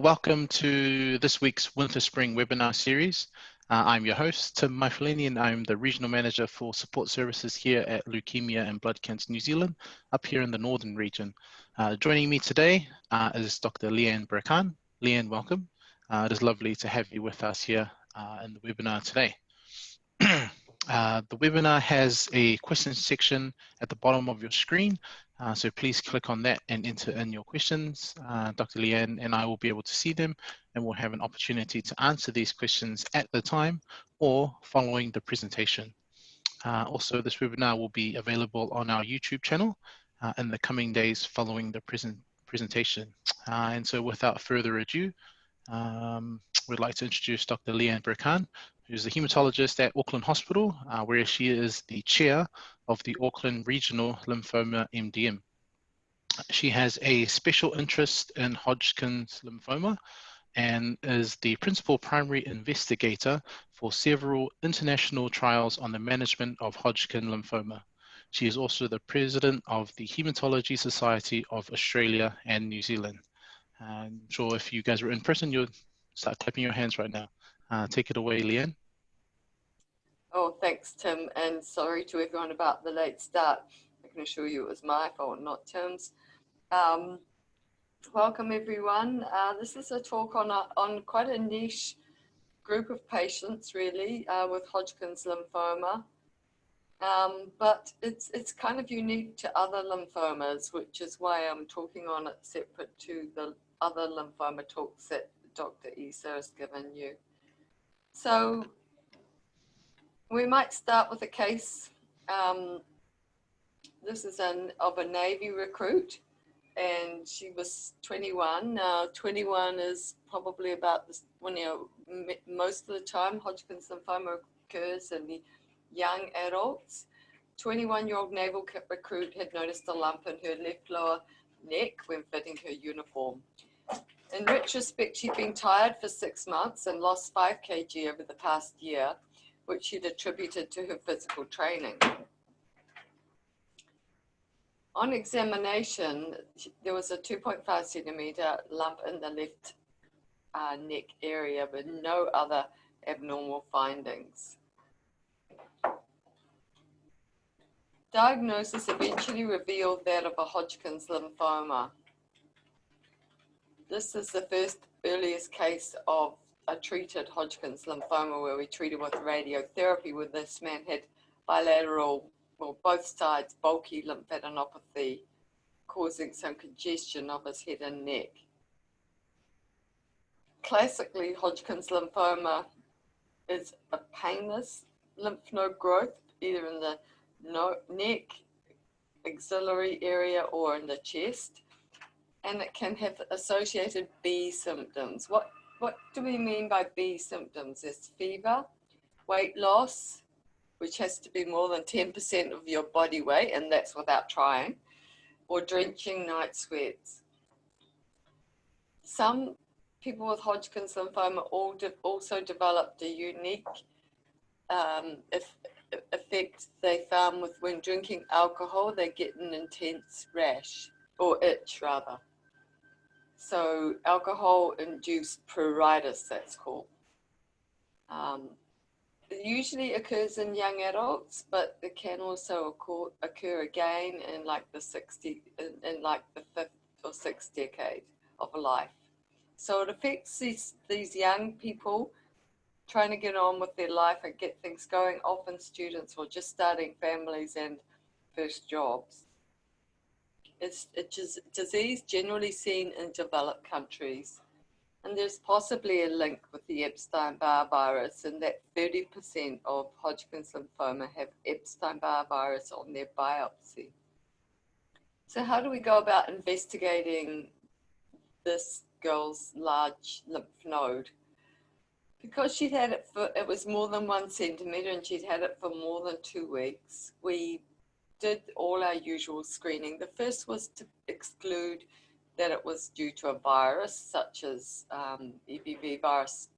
Welcome to this week's Winter Spring webinar series. I'm your host, Tim Maifalini, and I'm the Regional Manager for Support Services here at Leukaemia and Blood Cancer New Zealand, up here in the Northern region. Joining me today is Dr. Leanne Berkhan. Leanne, welcome. It is lovely to have you with us here in the webinar today. The webinar has a question section at the bottom of your screen, so please click on that and enter in your questions. Dr. Leanne and I will be able to see them, and we'll have an opportunity to answer these questions at the time or following the presentation. Also, this webinar will be available on our YouTube channel in the coming days following the presentation. And so without further ado, we'd like to introduce Dr. Leanne Berkhan, who's a hematologist at Auckland Hospital, where she is the chair of the Auckland Regional Lymphoma MDM. She has a special interest in Hodgkin's lymphoma and is the principal primary investigator for several international trials on the management of Hodgkin lymphoma. She is also the president of the Hematology Society of Australia and New Zealand. I'm sure if you guys were in person, you'd start clapping your hands right now. Take it away, Leanne. Oh, thanks, Tim, and sorry to everyone about the late start. I can assure you it was my fault, not Tim's. Welcome, everyone. This is a talk on quite a niche group of patients, really, with Hodgkin's lymphoma. But it's kind of unique to other lymphomas, which is why I'm talking on it separate to the other lymphoma talks that Dr. Isa has given you. So we might start with a case. This is of a Navy recruit, and she was 21. Now, 21 is probably about this, when most of the time Hodgkin's lymphoma occurs in the young adults. 21-year-old naval recruit had noticed a lump in her left lower neck when fitting her uniform. In retrospect, she'd been tired for 6 months and lost 5 kg over the past year, which she'd attributed to her physical training. On examination, there was a 2.5 centimeter lump in the left neck area, but no other abnormal findings. Diagnosis eventually revealed that of a Hodgkin's lymphoma. This is the earliest case of a treated Hodgkin's lymphoma where we treated with radiotherapy, where this man had bilateral, well, both sides, bulky lymphadenopathy, causing some congestion of his head and neck. Classically, Hodgkin's lymphoma is a painless lymph node growth, either in the neck, axillary area, or in the chest, and it can have associated B symptoms. What do we mean by B symptoms? It's fever, weight loss, which has to be more than 10% of your body weight, and that's without trying, or drenching night sweats. Some people with Hodgkin's lymphoma also developed a unique effect they found with when drinking alcohol. They get an intense rash, or itch rather. So alcohol-induced pruritus, that's called. It usually occurs in young adults, but it can also occur again in like the 5th or 6th decade of life. So it affects these young people trying to get on with their life and get things going, often students or just starting families and first jobs. It's a disease generally seen in developed countries, and there's possibly a link with the Epstein-Barr virus, and that 30% of Hodgkin's lymphoma have Epstein-Barr virus on their biopsy. So how do we go about investigating this girl's large lymph node? Because she'd had it it was more than 1 centimeter and she'd had it for more than 2 weeks, we did all our usual screening. The first was to exclude that it was due to a virus such as EBV virus,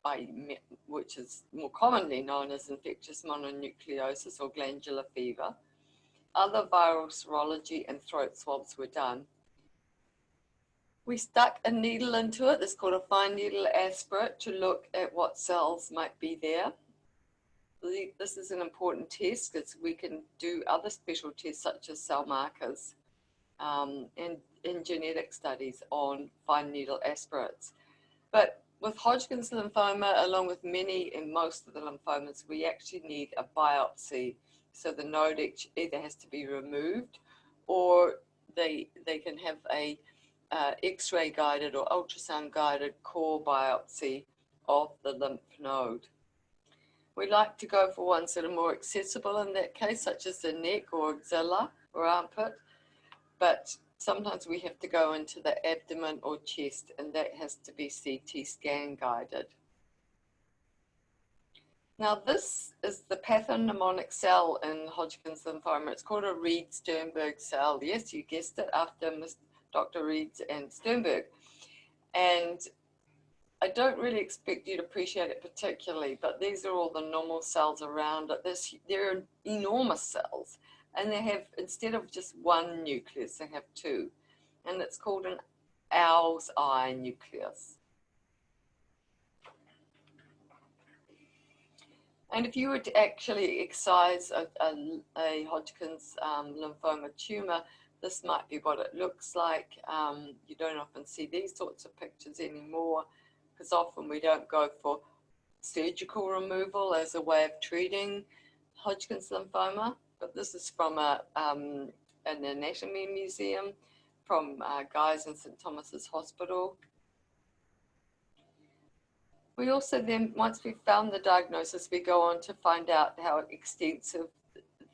which is more commonly known as infectious mononucleosis or glandular fever. Other viral serology and throat swabs were done. We stuck a needle into it. It's called a fine needle aspirate to look at what cells might be there. This is an important test because we can do other special tests such as cell markers and in genetic studies on fine needle aspirates. But with Hodgkin's lymphoma, along with many and most of the lymphomas, we actually need a biopsy. So the node either has to be removed, or they can have a X-ray guided or ultrasound guided core biopsy of the lymph node. We like to go for ones that are more accessible in that case, such as the neck or axilla or armpit, but sometimes we have to go into the abdomen or chest, and that has to be CT scan guided. Now this is the pathognomonic cell in Hodgkin's lymphoma. It's called a Reed-Sternberg cell. Yes, you guessed it, after Dr. Reed and Sternberg. And I don't really expect you to appreciate it particularly, but these are all the normal cells around it. They're enormous cells, and they have, instead of just one nucleus, they have two. And it's called an owl's eye nucleus. And if you were to actually excise a Hodgkin's lymphoma tumor, this might be what it looks like. You don't often see these sorts of pictures anymore, because often we don't go for surgical removal as a way of treating Hodgkin's lymphoma. But this is from an anatomy museum from Guy's and St. Thomas's Hospital. We also then, once we've found the diagnosis, we go on to find out how extensive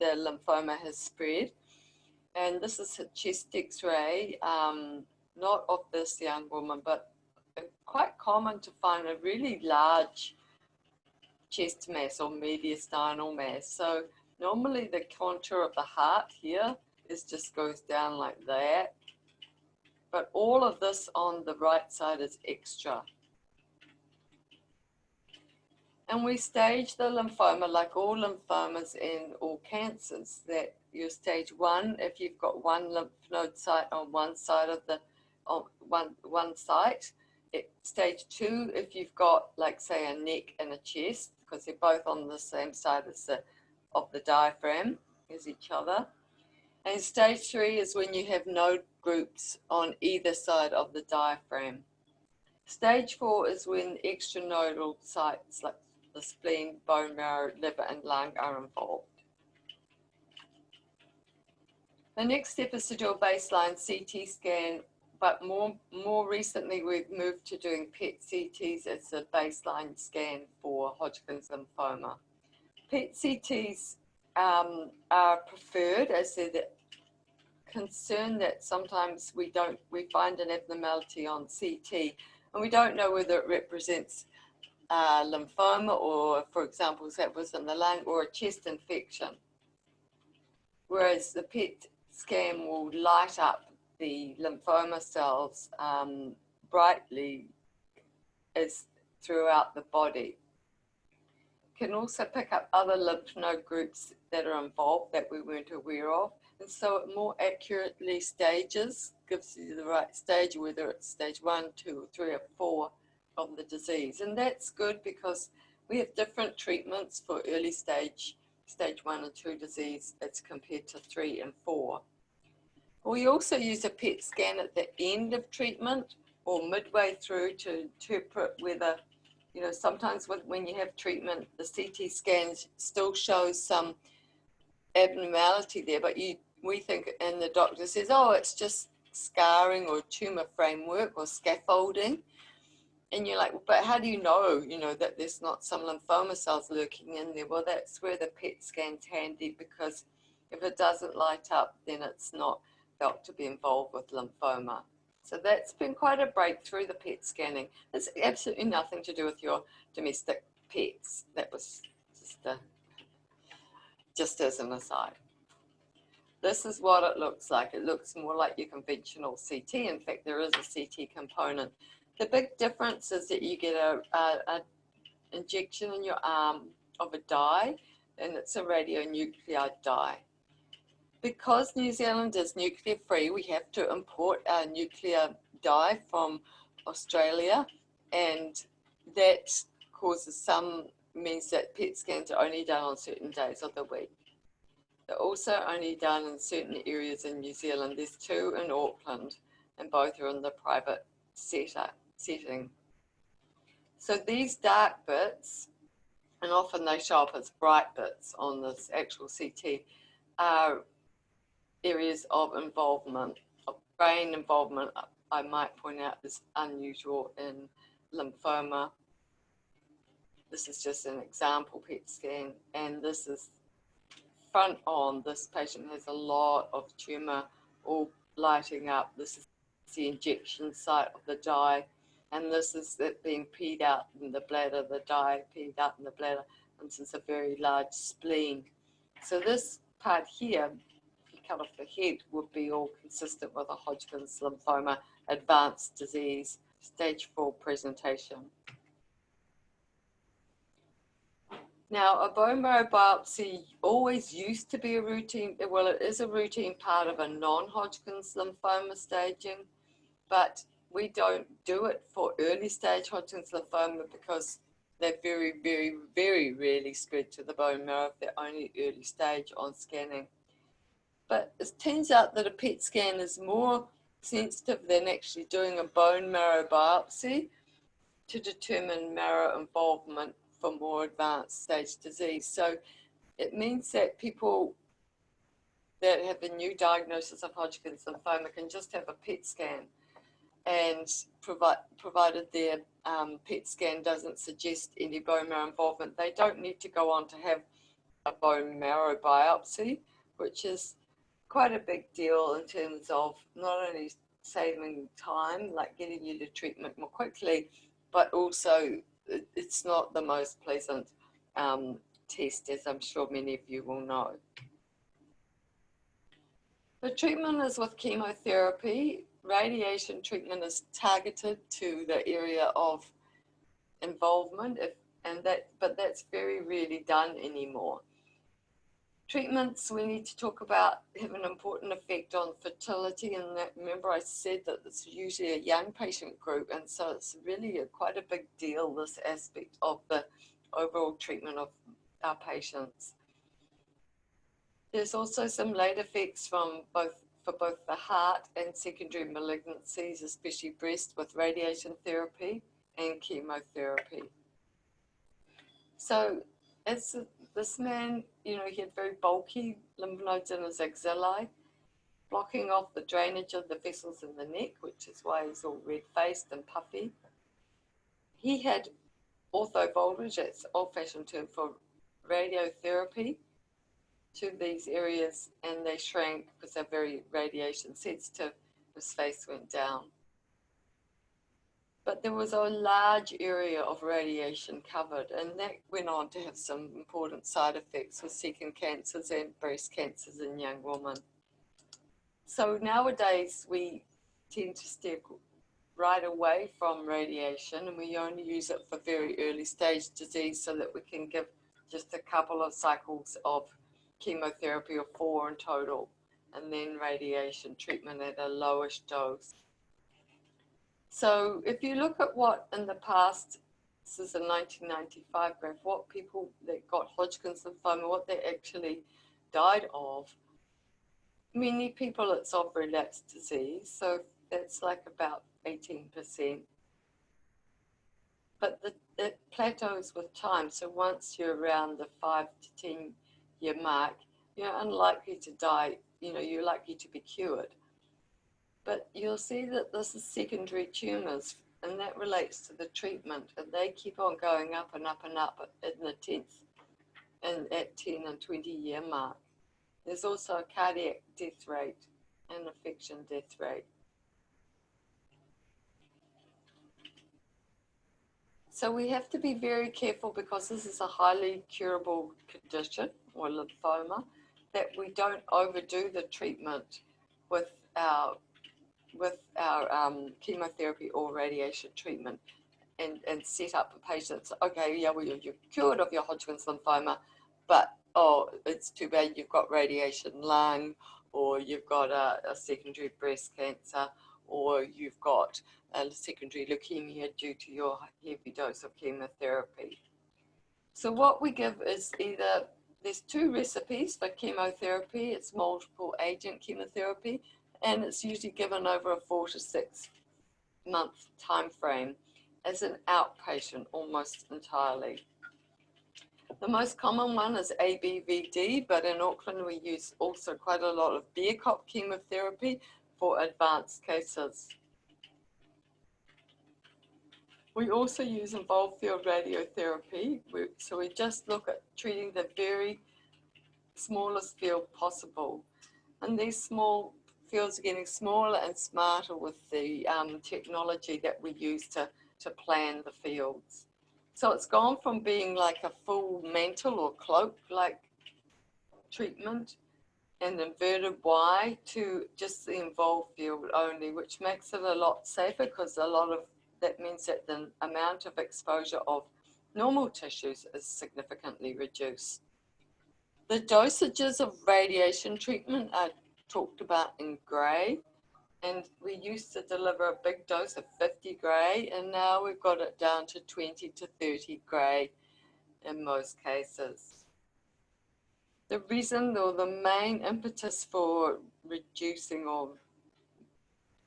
the lymphoma has spread. And this is a chest X-ray, not of this young woman, but quite common to find a really large chest mass or mediastinal mass. So normally the contour of the heart here just goes down like that. But all of this on the right side is extra. And we stage the lymphoma like all lymphomas and all cancers, that you're stage 1 if you've got one lymph node site on one side of the one site. Stage 2 if you've got, like, say, a neck and a chest, because they're both on the same side as of the diaphragm as each other. And stage 3 is when you have node groups on either side of the diaphragm. Stage 4 is when extranodal sites like the spleen, bone marrow, liver and lung are involved. The next step is to do a baseline CT scan, but more recently we've moved to doing PET CTs as a baseline scan for Hodgkin's lymphoma. PET CTs are preferred, as they're the concern that sometimes we find an abnormality on CT and we don't know whether it represents lymphoma or, for example, as that was in the lung, or a chest infection. Whereas the PET scan will light up the lymphoma cells brightly as throughout the body. Can also pick up other lymph node groups that are involved that we weren't aware of, and so it more accurately stages, gives you the right stage, whether it's stage 1, 2, 3 or 4 of the disease. And that's good because we have different treatments for early stage 1 and 2 disease as compared to 3 and 4. We also use a PET scan at the end of treatment or midway through to interpret whether, you know, sometimes when you have treatment, the CT scans still shows some abnormality there, but we think, and the doctor says, oh, it's just scarring or tumor framework or scaffolding. And you're like, but how do you know, that there's not some lymphoma cells lurking in there? Well, that's where the PET scan's handy, because if it doesn't light up, then it's not felt to be involved with lymphoma. So that's been quite a breakthrough, the PET scanning. It's absolutely nothing to do with your domestic pets. That was just as an aside. This is what it looks like. It looks more like your conventional CT. In fact, there is a CT component. The big difference is that you get a injection in your arm of a dye, and it's a radionuclide dye. Because New Zealand is nuclear free, we have to import our nuclear dye from Australia, and that means that PET scans are only done on certain days of the week. They're also only done in certain areas in New Zealand. There's 2 in Auckland, and both are in the private setting. So these dark bits, and often they show up as bright bits on this actual CT, are areas of involvement, of brain involvement. I might point out is unusual in lymphoma. This is just an example PET scan, and this is front on. This patient has a lot of tumour all lighting up. This is the injection site of the dye, and this is it being peed out in the bladder, the dye peed out in the bladder, and this is a very large spleen. So this part here, if you cut off the head, would be all consistent with a Hodgkin's lymphoma, advanced disease, stage 4 presentation. Now, a bone marrow biopsy always used to be a routine, well, it is a routine part of a non-Hodgkin's lymphoma staging, but we don't do it for early stage Hodgkin's lymphoma because they're very, very, very rarely spread to the bone marrow if they're only early stage on scanning. But it turns out that a PET scan is more sensitive than actually doing a bone marrow biopsy to determine marrow involvement for more advanced stage disease. So it means that people that have a new diagnosis of Hodgkin's lymphoma can just have a PET scan, and provided their PET scan doesn't suggest any bone marrow involvement, they don't need to go on to have a bone marrow biopsy, which is quite a big deal in terms of not only saving time, like getting you to treatment more quickly, but also it's not the most pleasant test, as I'm sure many of you will know. The treatment is with chemotherapy. Radiation treatment is targeted to the area of involvement, but that's very rarely done anymore. Treatments we need to talk about have an important effect on fertility, and that, remember I said that it's usually a young patient group, and so it's really quite a big deal, this aspect of the overall treatment of our patients. There's also some late effects for both the heart and secondary malignancies, especially breast, with radiation therapy and chemotherapy. So as this man, he had very bulky lymph nodes in his axillae, blocking off the drainage of the vessels in the neck, which is why he's all red-faced and puffy. He had orthovoltage, that's an old-fashioned term for radiotherapy, to these areas, and they shrank because they're very radiation sensitive. His face went down. But there was a large area of radiation covered, and that went on to have some important side effects with second cancers and breast cancers in young women. So nowadays we tend to steer right away from radiation, and we only use it for very early stage disease so that we can give just a couple of cycles of chemotherapy, or 4 in total, and then radiation treatment at a lowish dose. So if you look at what in the past, this is a 1995 graph, what people that got Hodgkin's lymphoma, what they actually died of, many people it's of relapsed disease, so that's like about 18%. But it plateaus with time, so once you're around the 5 to 10 year mark, you're unlikely to die, you're likely to be cured. But you'll see that this is secondary tumours, and that relates to the treatment, and they keep on going up and up and up in the 10th and at 10 and 20 year mark. There's also a cardiac death rate and infection death rate. So we have to be very careful, because this is a highly curable condition, or lymphoma, that we don't overdo the treatment with our chemotherapy or radiation treatment, and set up for patients, okay, yeah, well, you're cured of your Hodgkin's lymphoma, but oh, it's too bad you've got radiation lung, or you've got a secondary breast cancer, or you've got a secondary leukemia due to your heavy dose of chemotherapy. So what we give is either, there's two recipes for chemotherapy. It's multiple agent chemotherapy, and it's usually given over a 4 to 6 month time frame as an outpatient almost entirely. The most common one is ABVD, but in Auckland we use also quite a lot of Berkhan chemotherapy for advanced cases. We also use involved field radiotherapy, so we just look at treating the very smallest field possible. And these small fields are getting smaller and smarter with the technology that we use to plan the fields. So it's gone from being like a full mantle or cloak-like treatment, an inverted Y, to just the involved field only, which makes it a lot safer because that means that the amount of exposure of normal tissues is significantly reduced. The dosages of radiation treatment are talked about in grey, and we used to deliver a big dose of 50 gray, and now we've got it down to 20 to 30 gray in most cases. The reason, or the main impetus for reducing or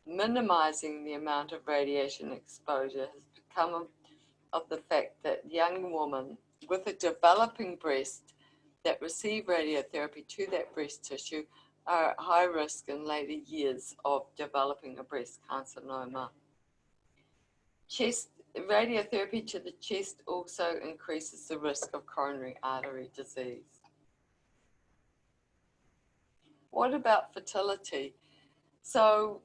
minimizing the amount of radiation exposure has become of the fact that young women with a developing breast that receive radiotherapy to that breast tissue are at high risk in later years of developing a breast carcinoma. Radiotherapy to the chest also increases the risk of coronary artery disease. What about fertility? So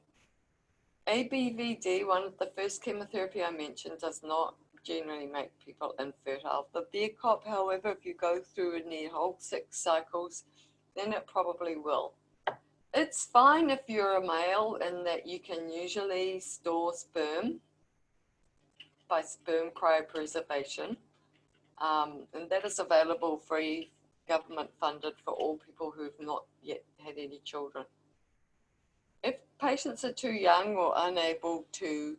ABVD, one of the first chemotherapy I mentioned, does not generally make people infertile. The Berkhan, however, if you go through and need whole 6 cycles, then it probably will. It's fine if you're a male in that you can usually store sperm by sperm cryopreservation, and that is available free, government funded for all people who've not yet had any children. If patients are too young or unable to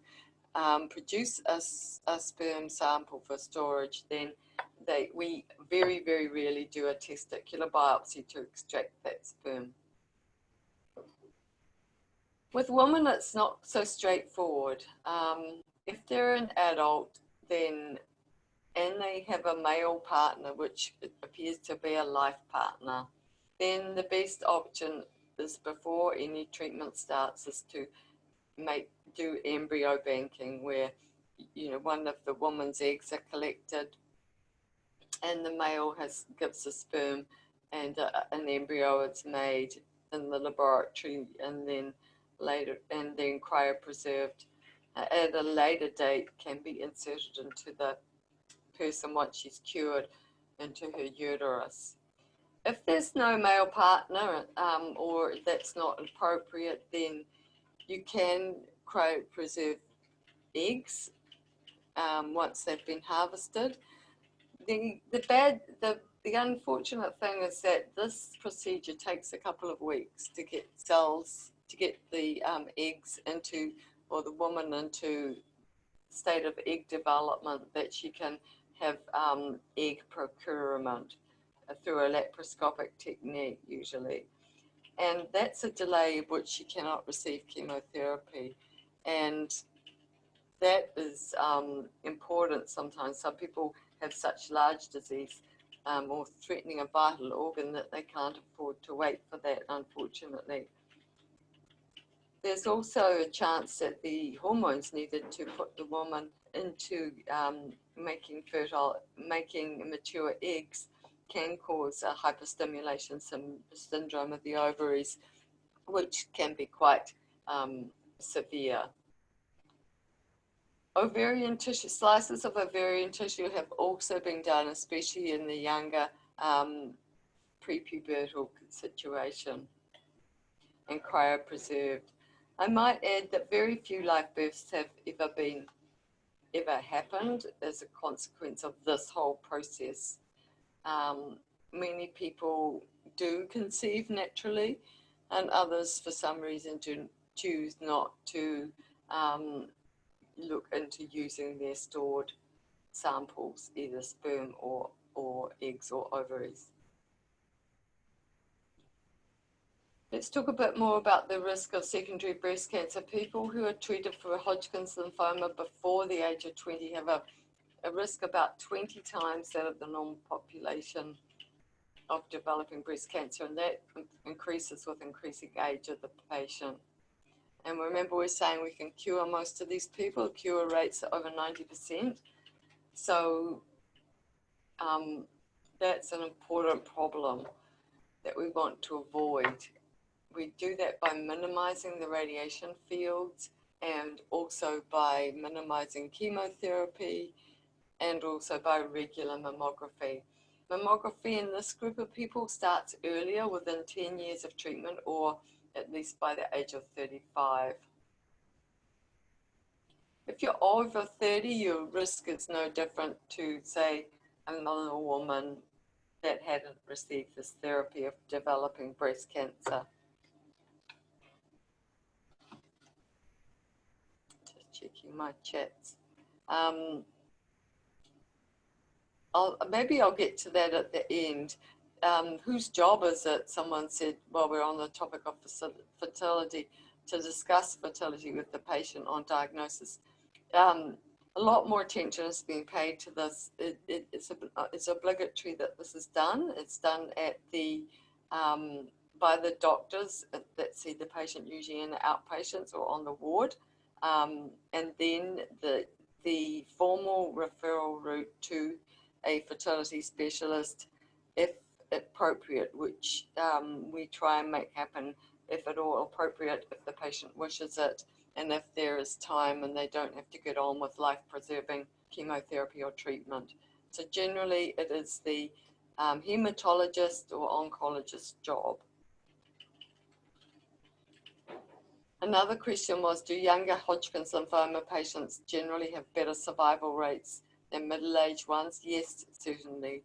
produce a sperm sample for storage, then we very, very rarely do a testicular biopsy to extract that sperm. With women, it's not so straightforward. If they're an adult, then, and they have a male partner, which appears to be a life partner, then the best option is, before any treatment starts, is to do embryo banking, where one of the woman's eggs are collected and the male gives the sperm, and an embryo is made in the laboratory, and then cryopreserved at a later date can be inserted into the person once she's cured into her uterus. If there's no male partner or that's not appropriate, then you can cryopreserve eggs once they've been harvested. The unfortunate thing is that this procedure takes a couple of weeks to get the eggs into, or the woman into, state of egg development that she can have egg procurement through a laparoscopic technique usually. And that's a delay which she cannot receive chemotherapy. And that is important sometimes. Some people have such large disease or threatening a vital organ that they can't afford to wait for that, unfortunately. There's also a chance that the hormones needed to put the woman into making mature eggs can cause a hyperstimulation syndrome of the ovaries, which can be quite severe. Ovarian tissue, slices of ovarian tissue have also been done, especially in the younger prepubertal situation, and cryopreserved. I might add that very few live births have ever happened as a consequence of this whole process. Many people do conceive naturally, and others for some reason choose not to look into using their stored samples, either sperm or eggs or ovaries. Let's talk a bit more about the risk of secondary breast cancer. People who are treated for Hodgkin's lymphoma before the age of 20 have a risk about 20 times that of the normal population of developing breast cancer, and that increases with increasing age of the patient. And remember, we're saying we can cure most of these people. Cure rates are over 90%. So that's an important problem that we want to avoid. We do that by minimizing the radiation fields and also by minimizing chemotherapy and also by regular mammography. Mammography in this group of people starts earlier, within 10 years of treatment, or at least by the age of 35. If you're over 30, your risk is no different to, say, another woman that hadn't received this therapy of developing breast cancer. Just checking my chats. Maybe I'll get to that at the end. Whose job is it, someone said, while we're on the topic of fertility, to discuss fertility with the patient on diagnosis. A lot more attention is being paid to this. It's obligatory that this is done. It's done at the by the doctors that see the patient, usually in the outpatients or on the ward, and then the formal referral route to a fertility specialist, if appropriate, which we try and make happen, if at all appropriate, if the patient wishes it, and if there is time and they don't have to get on with life-preserving chemotherapy or treatment. So generally it is the hematologist or oncologist's job. Another question was, do younger Hodgkin's lymphoma patients generally have better survival rates than middle-aged ones? Yes, certainly.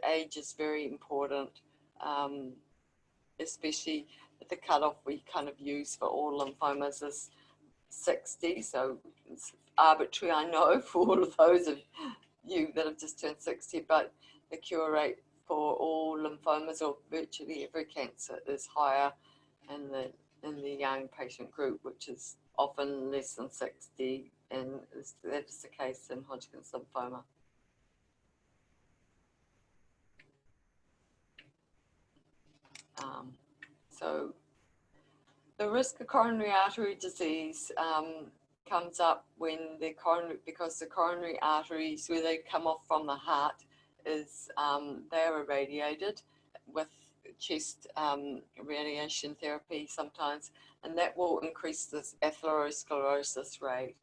Age is very important, especially the cutoff we kind of use for all lymphomas is 60. So it's arbitrary, I know, for all of those of you that have just turned 60, but the cure rate for all lymphomas, or virtually every cancer, is higher in the young patient group, which is often less than 60, and that is the case in Hodgkin's lymphoma. So the risk of coronary artery disease comes up when because the coronary arteries, where they come off from the heart, is they are irradiated with chest radiation therapy sometimes, and that will increase this atherosclerosis rate.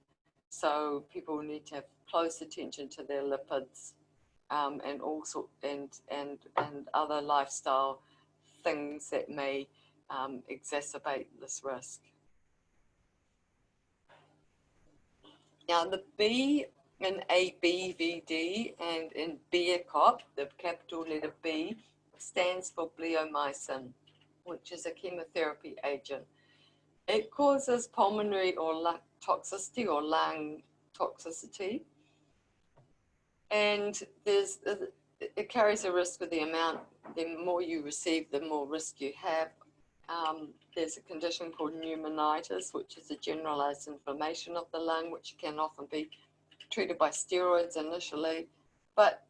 So people need to have close attention to their lipids and also and other lifestyle things that may exacerbate this risk. Now the B in ABVD and in BACOP, the capital letter B, stands for bleomycin, which is a chemotherapy agent. It causes pulmonary or lung toxicity or lung toxicity, and it carries a risk of the amount. The more you receive, the more risk you have. There's a condition called pneumonitis, which is a generalized inflammation of the lung, which can often be treated by steroids initially, but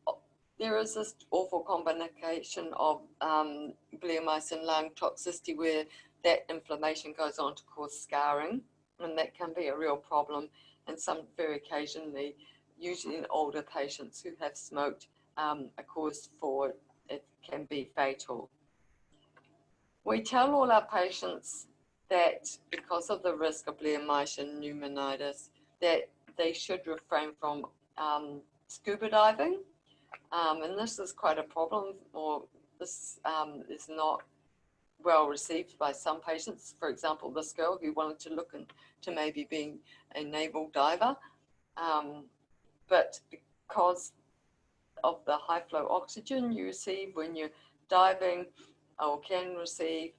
there is this awful combination of bleomycin lung toxicity where that inflammation goes on to cause scarring, and that can be a real problem, and some very occasionally, usually in older patients who have smoked, a cause for it can be fatal. We tell all our patients that because of the risk of bleomycin pneumonitis, that they should refrain from scuba diving, and this is quite a problem, or this is not well received by some patients. For example, this girl who wanted to look into maybe being a naval diver, but because of the high flow oxygen you receive when you're diving, or can receive,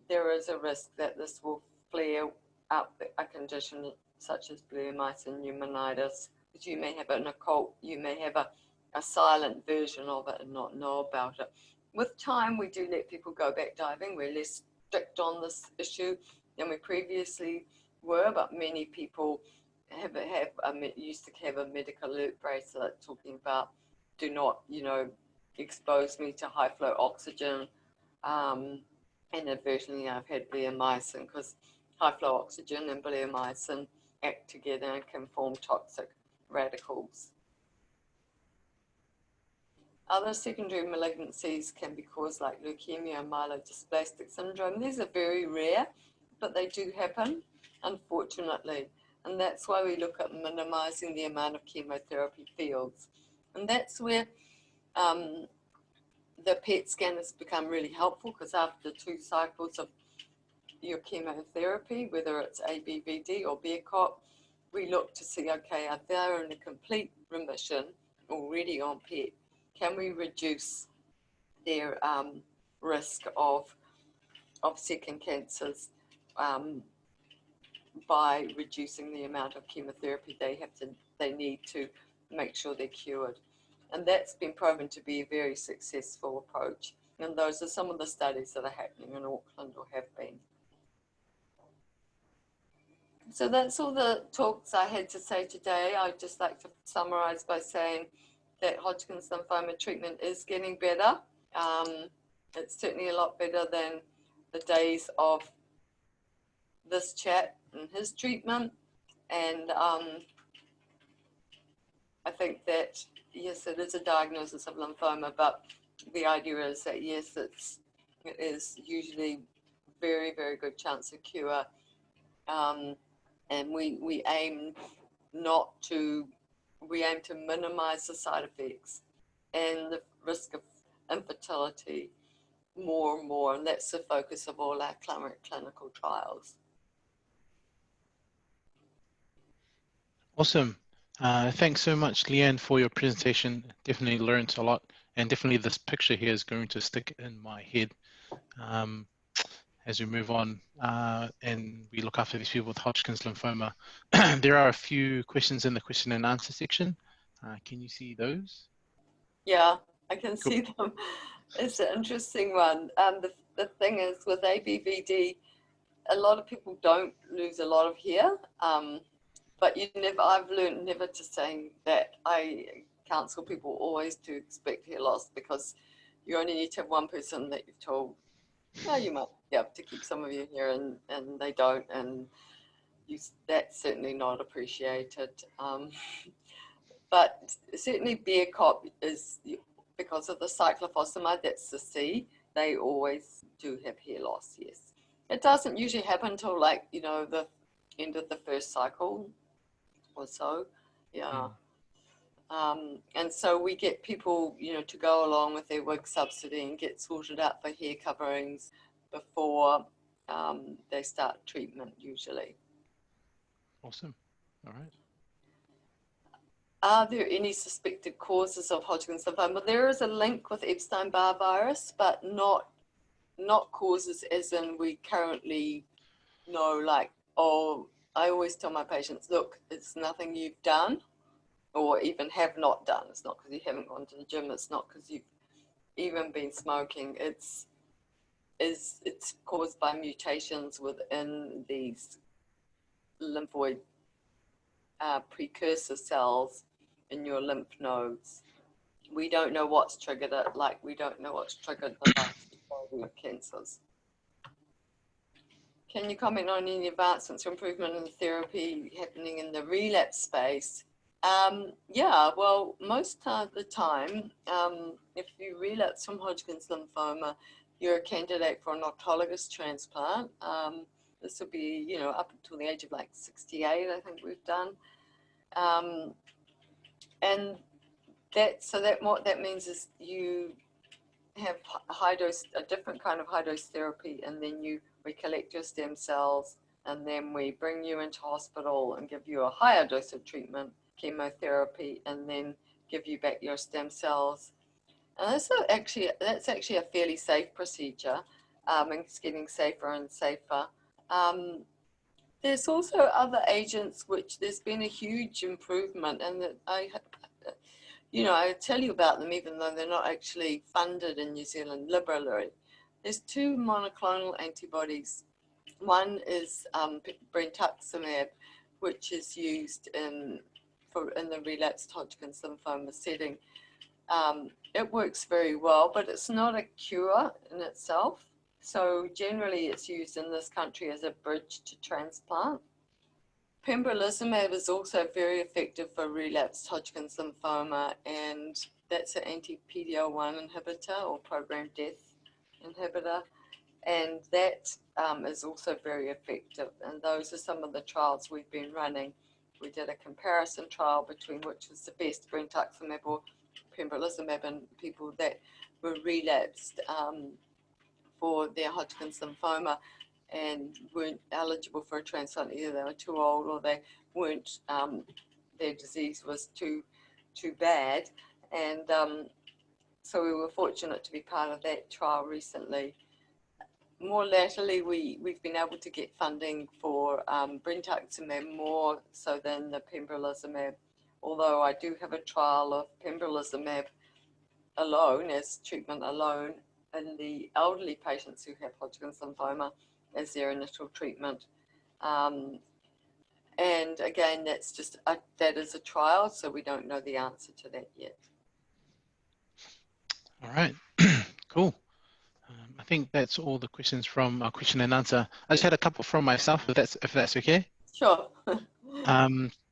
there is a risk that this will flare up a condition such as bleomycin pneumonitis, because you may have an occult, you may have a silent version of it and not know about it. With time, we do let people go back diving. We're less strict on this issue than we previously were, but many people used to have a medical alert bracelet talking about, do not, expose me to high flow oxygen. Inadvertently, I've had bleomycin, because high flow oxygen and bleomycin act together and can form toxic radicals. Other secondary malignancies can be caused, like leukemia and myelodysplastic syndrome. These are very rare, but they do happen, unfortunately. And that's why we look at minimizing the amount of chemotherapy fields. And that's where the PET scan has become really helpful, because after 2 cycles of your chemotherapy, whether it's ABVD or BRCA, we look to see, okay, are they in a complete remission already on PET? Can we reduce their risk of second cancers by reducing the amount of chemotherapy they need to make sure they're cured? And that's been proven to be a very successful approach. And those are some of the studies that are happening in Auckland, or have been. So that's all the talks I had to say today. I'd just like to summarize by saying that Hodgkin's lymphoma treatment is getting better. It's certainly a lot better than the days of this chap and his treatment. And I think that, yes, it is a diagnosis of lymphoma, but the idea is that, yes, it is usually very, very good chance of cure. And we aim to minimize the side effects and the risk of infertility more and more, and that's the focus of all our clinical trials. Awesome. Thanks so much, Leanne, for your presentation. Definitely learned a lot, and definitely this picture here is going to stick in my head as we move on and we look after these people with Hodgkin's lymphoma. There are a few questions in the question and answer section. Can you see those? Yeah, I can Cool. see them. It's an interesting one. The thing is, with ABVD, a lot of people don't lose a lot of hair, but I've learned never to say that. I counsel people always to expect hair loss, because you only need to have one person that you've told, oh, you might be able to keep some of your hair, and they don't, and that's certainly not appreciated. But certainly BRCA is, because of the cyclophosphamide, that's the C, they always do have hair loss, yes. It doesn't usually happen until, like, the end of the first cycle or so, yeah. And so we get people, to go along with their wig subsidy and get sorted out for hair coverings before they start treatment, usually. Awesome. All right. Are there any suspected causes of Hodgkin's lymphoma? There is a link with Epstein-Barr virus, but not causes as in we currently know, like, oh, I always tell my patients, look, it's nothing you've done or even have not done. It's not because you haven't gone to the gym. It's not because you've even been smoking. It's caused by mutations within these lymphoid precursor cells in your lymph nodes. We don't know what's triggered it, like we don't know what's triggered the vast majority of cancers. Can you comment on any advancements or improvement in therapy happening in the relapse space? Yeah, well, most of the time, if you relapse from Hodgkin's lymphoma, you're a candidate for an autologous transplant. This will be, up until the age of like 68, I think we've done. And what that means is you have a different kind of high dose therapy, and then we collect your stem cells, and then we bring you into hospital and give you a higher dose of treatment, chemotherapy, and then give you back your stem cells. And that's actually a fairly safe procedure. and it's getting safer and safer. There's also other agents which there's been a huge improvement, and that I tell you about them even though they're not actually funded in New Zealand liberally. There's two monoclonal antibodies. One is brentuximab, which is used in the relapsed Hodgkin's lymphoma setting. It works very well, but it's not a cure in itself. So generally it's used in this country as a bridge to transplant. Pembrolizumab is also very effective for relapsed Hodgkin's lymphoma, and that's an anti-PD-L1 inhibitor or programmed death inhibitor, and that is also very effective. And those are some of the trials we've been running. We did a comparison trial between which was the best, brentuximab or pembrolizumab, in people that were relapsed for their Hodgkin's lymphoma and weren't eligible for a transplant. Either they were too old or they weren't, their disease was too bad. And so we were fortunate to be part of that trial recently. More latterly, we've been able to get funding for brentuximab more so than the pembrolizumab, although I do have a trial of pembrolizumab alone, as treatment alone, in the elderly patients who have Hodgkin's lymphoma as their initial treatment. And again, that's just that is a trial, so we don't know the answer to that yet. All right, cool. I think that's all the questions from our question and answer. I just had a couple from myself, if that's okay. Sure.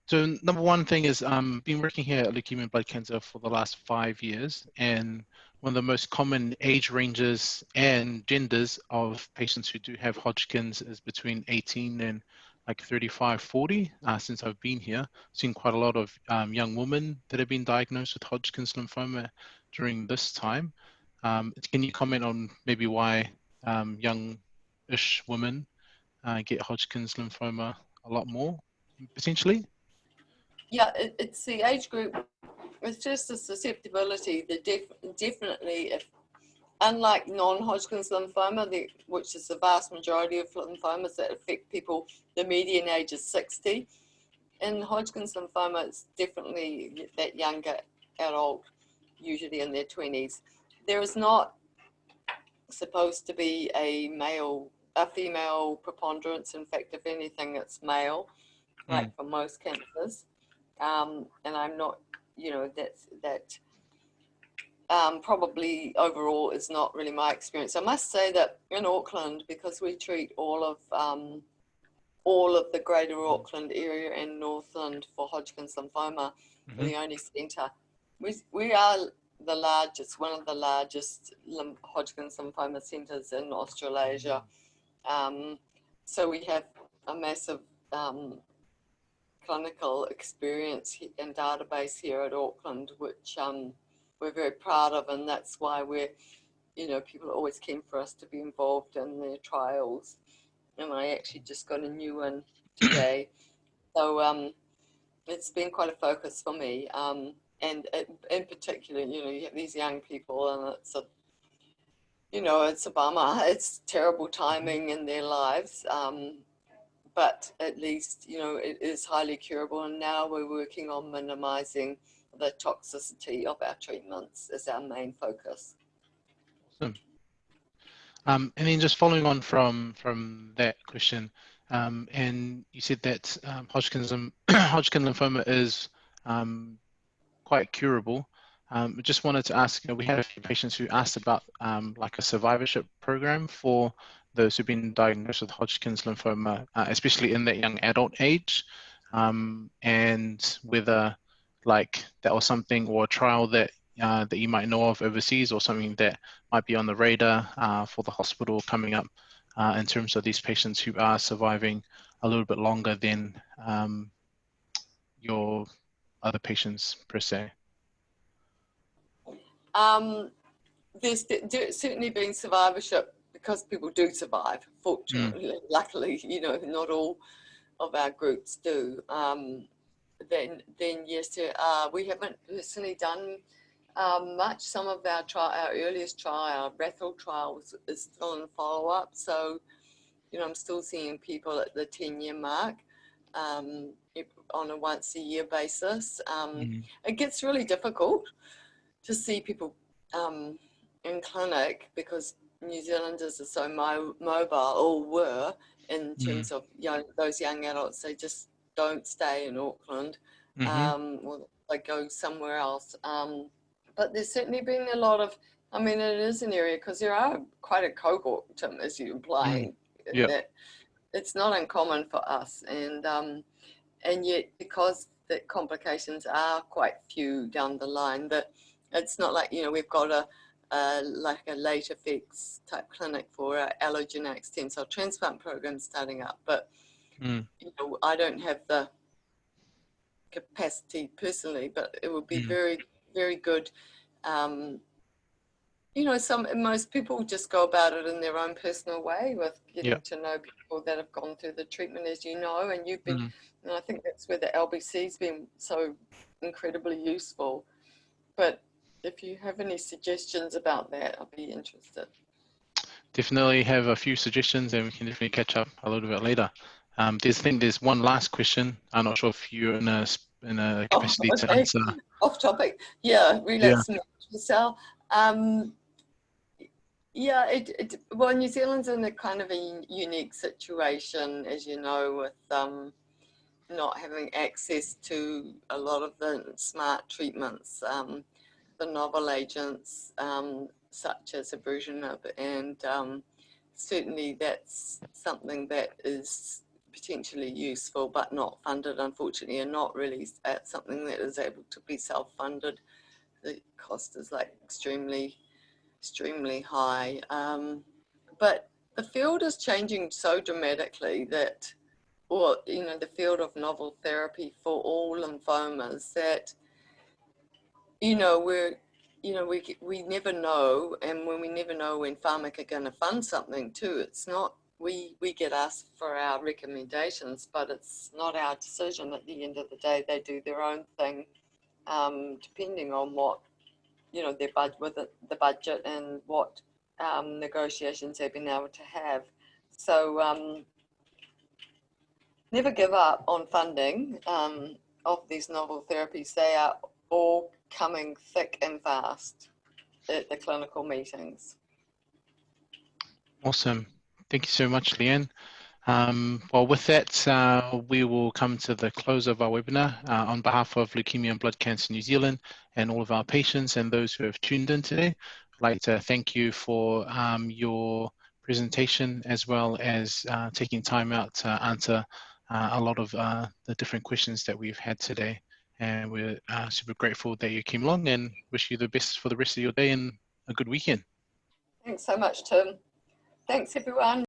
So number one thing is been working here at Leukemia and Blood Cancer for the last 5 years, and one of the most common age ranges and genders of patients who do have Hodgkin's is between 18 and like 35, 40. Since I've been here, I've seen quite a lot of young women that have been diagnosed with Hodgkin's lymphoma during this time. Can you comment on maybe why young-ish women get Hodgkin's lymphoma a lot more, potentially? Yeah, it's the age group. It's just a susceptibility. Definitely, unlike non-Hodgkin's lymphoma, which is the vast majority of lymphomas that affect people, the median age is 60. In Hodgkin's lymphoma, it's definitely that younger adult, usually in their 20s. There is not supposed to be a female preponderance. In fact, if anything, it's male, like for most cancers. And I'm not, that probably overall is not really my experience. I must say that in Auckland, because we treat all of the greater Auckland area and Northland for Hodgkin's lymphoma, we're the only centre. We are the largest, one of the largest Hodgkin's lymphoma centres in Australasia. So we have a massive clinical experience and database here at Auckland, which we're very proud of, and that's why we're, people are always keen for us to be involved in their trials. And I actually just got a new one today. So it's been quite a focus for me. And in particular, you have these young people, and it's a bummer. It's terrible timing in their lives. But at least, it is highly curable. And now we're working on minimizing the toxicity of our treatments as our main focus. Awesome. And then just following on from that question, and you said that Hodgkin lymphoma is quite curable. I just wanted to ask, we had a few patients who asked about like a survivorship program for those who've been diagnosed with Hodgkin's lymphoma, especially in that young adult age, and whether like that was something or a trial that that you might know of overseas, or something that might be on the radar for the hospital coming up in terms of these patients who are surviving a little bit longer than your other patients per se. There's certainly been survivorship because people do survive, fortunately. Luckily, not all of our groups do. Then yes, we haven't personally done much. Some of our earliest trial, our Bethel trial, is still in follow-up. So, I'm still seeing people at the 10-year mark on a once-a-year basis. It gets really difficult to see people in clinic because New Zealanders are so mobile, or were, in terms of those young adults. They just don't stay in Auckland, or they go somewhere else. But there's certainly been a lot of, it is an area, because there are quite a cohort, Tim, as you're implying, that it's not uncommon for us. And yet, because the complications are quite few down the line, that it's not like, we've got a late effects type clinic for our allogeneic stem cell transplant program starting up. But, I don't have the capacity personally, but it would be very, very good. Most people just go about it in their own personal way, with getting to know people that have gone through the treatment, as you know, and you've been, and I think that's where the LBC's been so incredibly useful. But if you have any suggestions about that, I'd be interested. Definitely have a few suggestions, and we can definitely catch up a little bit later. There's one last question. I'm not sure if you're in a capacity to answer. Off topic. Yeah, relapse cell. Well, New Zealand's in a kind of a unique situation, as you know, with not having access to a lot of the smart treatments, the novel agents, such as ibrutinib, and certainly that's something that is potentially useful, but not funded, unfortunately, and not really something that is able to be self-funded. The cost is like extremely high. But the field is changing so dramatically that, the field of novel therapy for all lymphomas, that, we never know, and when we never know when pharma are going to fund something too, it's not, we get asked for our recommendations, but it's not our decision at the end of the day. They do their own thing, depending on what, their budget, with the budget, and what negotiations they've been able to have. So never give up on funding of these novel therapies. They are all coming thick and fast at the clinical meetings. Awesome. Thank you so much, Leanne. Well, with that, we will come to the close of our webinar. On behalf of Leukemia and Blood Cancer New Zealand and all of our patients and those who have tuned in today, I'd like to thank you for your presentation, as well as taking time out to answer a lot of the different questions that we've had today. And we're super grateful that you came along, and wish you the best for the rest of your day and a good weekend. Thanks so much, Tim. Thanks, everyone.